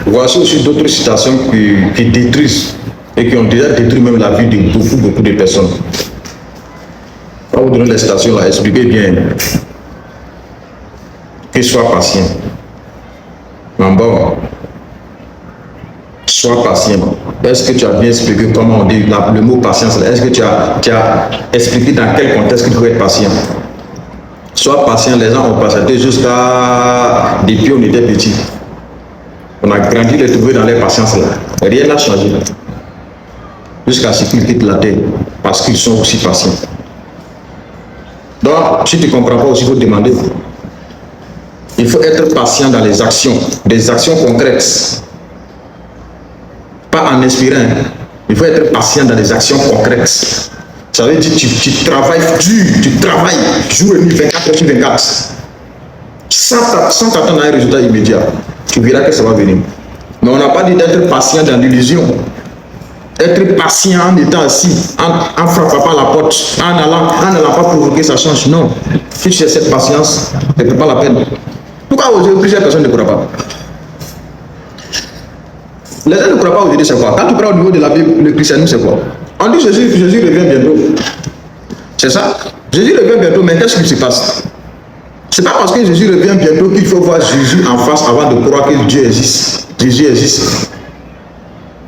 Voici aussi d'autres citations qui détruisent et qui ont déjà détruit même la vie de beaucoup de personnes. On va vous donner les citations là, expliquez bien. Qu'il soit patient. Bon, sois patient. Est-ce que tu as bien expliqué comment on dit le mot patience? Est-ce que tu as expliqué dans quel contexte qu'il faut être patient? Sois patient, les gens ont patienté jusqu'à depuis on était petits. On a grandi les trouver dans les patiences là. Rien n'a changé. Jusqu'à ce qu'ils quittent la terre. Parce qu'ils sont aussi patients. Donc, si tu ne comprends pas aussi, il faut demander. Il faut être patient dans les actions, des actions concrètes. Pas en inspirant. Il faut être patient dans des actions concrètes. Ça veut dire que tu travailles dur, tu travailles jour et nuit, 24 heures sur 24. Sans t'attendre à un résultat immédiat. Tu verras que ça va venir. Mais on n'a pas dit d'être patient dans l'illusion. Être patient en étant assis, en frappant pas la porte, en n'allant pas provoquer sa chance. Non. Si tu as cette patience, ce n'est pas la peine. Pourquoi aujourd'hui plusieurs personnes ne croient pas? Les gens ne croient pas aujourd'hui, c'est quoi? Quand tu prends au niveau de la Bible, le christianisme, c'est quoi? On dit Jésus revient bientôt. C'est ça? Jésus revient bientôt, mais qu'est-ce qui se passe? C'est pas parce que Jésus revient bientôt qu'il faut voir Jésus en face avant de croire que Dieu existe. Jésus existe.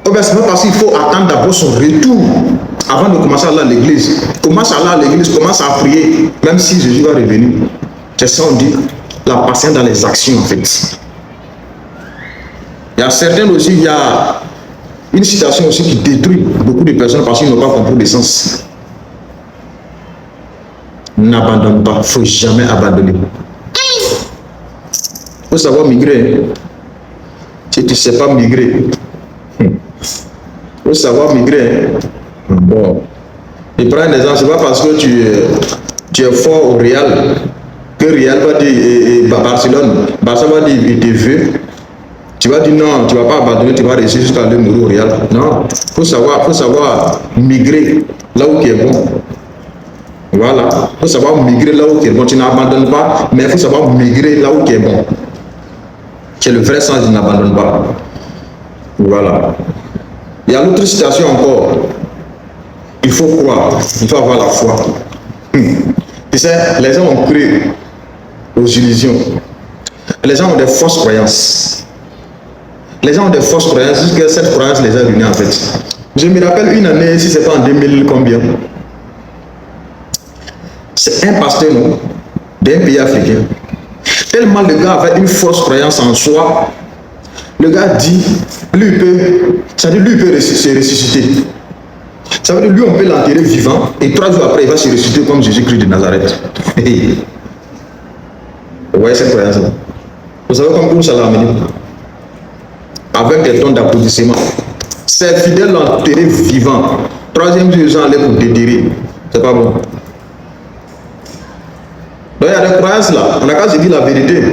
Oh ben, c'est pas parce qu'il faut attendre d'abord son retour avant de commencer à aller à l'église. Commence à aller à l'église, commence à prier, même si Jésus va revenir. C'est ça on dit, la patience dans les actions en fait. Il y a certains aussi, il y a une citation aussi qui détruit beaucoup de personnes parce qu'ils n'ont pas compris le sens. N'abandonne pas, il ne faut jamais abandonner. Il faut savoir migrer. Si tu ne sais pas migrer, il faut savoir migrer. Bon. Je prends un exemple, ce n'est pas parce que tu es fort au Real que Real va dire Barcelone va dire il te veut. Tu vas dire non, tu ne vas pas abandonner, tu vas réussir jusqu'à aller mourir au Real. Non, il faut savoir migrer là où il est bon. Voilà, il faut savoir migrer là où il est bon. Tu n'abandonnes pas, mais il faut savoir migrer là où il est bon. C'est le vrai sens, je n'abandonne pas. Voilà. Il y a l'autre citation encore. Il faut croire, il faut avoir la foi. Tu sais, les gens ont cru aux illusions. Les gens ont des fausses croyances. Les gens ont des fausses croyances, jusqu'à cette croyance les a ruinés en fait. Je me rappelle une année, si c'est pas en 2000 combien. C'est un pasteur, non, d'un pays africain. Tellement le gars avait une fausse croyance en soi, le gars dit, lui peut se ressusciter. Ça veut dire lui on peut l'enterrer vivant et 3 jours après il va se ressusciter comme Jésus-Christ de Nazareth. Vous voyez cette croyance là? Vous savez comme ça l'a amené? Avec des tons d'applaudissements. Ses fidèles l'ont enterré vivant. 3e jour, ils sont allés pour déterrer. C'est pas bon. Donc il y a des croyances là. On a qu'à se dire la vérité.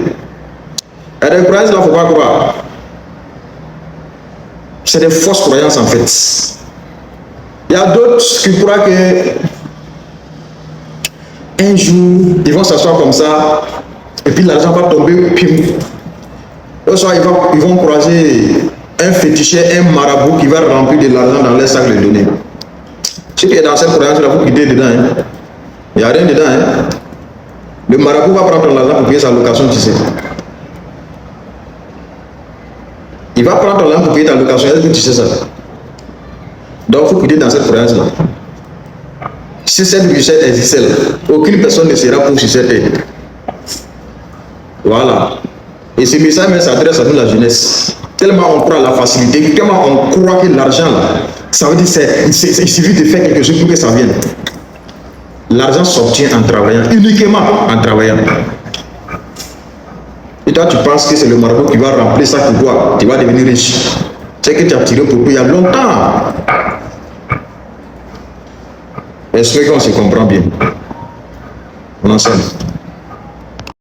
Il y a des croyances là, il ne faut pas croire. C'est des fausses croyances en fait. Il y a d'autres qui croient que un jour, ils vont s'asseoir comme ça, et puis l'argent va tomber, puis au soir, ils vont croiser un féticheur, un marabout qui va remplir de l'argent dans les sacs de données. Si tu es dans cette croyance-là, vous quittez dedans. Hein. Il n'y a rien dedans. Hein. Le marabout va prendre l'argent pour payer sa location, tu sais. Il va prendre l'argent pour payer ta location, est-ce que tu sais ça? Donc, il faut quitter dans cette croyance-là. Si cette richesse existait là, aucune personne ne sera pour sur cette terre. Voilà. Et ce message s'adresse à nous, la jeunesse. Tellement on croit à la facilité, tellement on croit que l'argent là, ça veut dire il suffit de faire quelque chose pour que ça vienne. L'argent s'obtient en travaillant, uniquement en travaillant. Et toi, tu penses que c'est le marabout qui va remplir ça pour toi, tu vas devenir riche. C'est que tu as tiré pour il y a longtemps. Est-ce qu'on se comprend bien? On ensemble.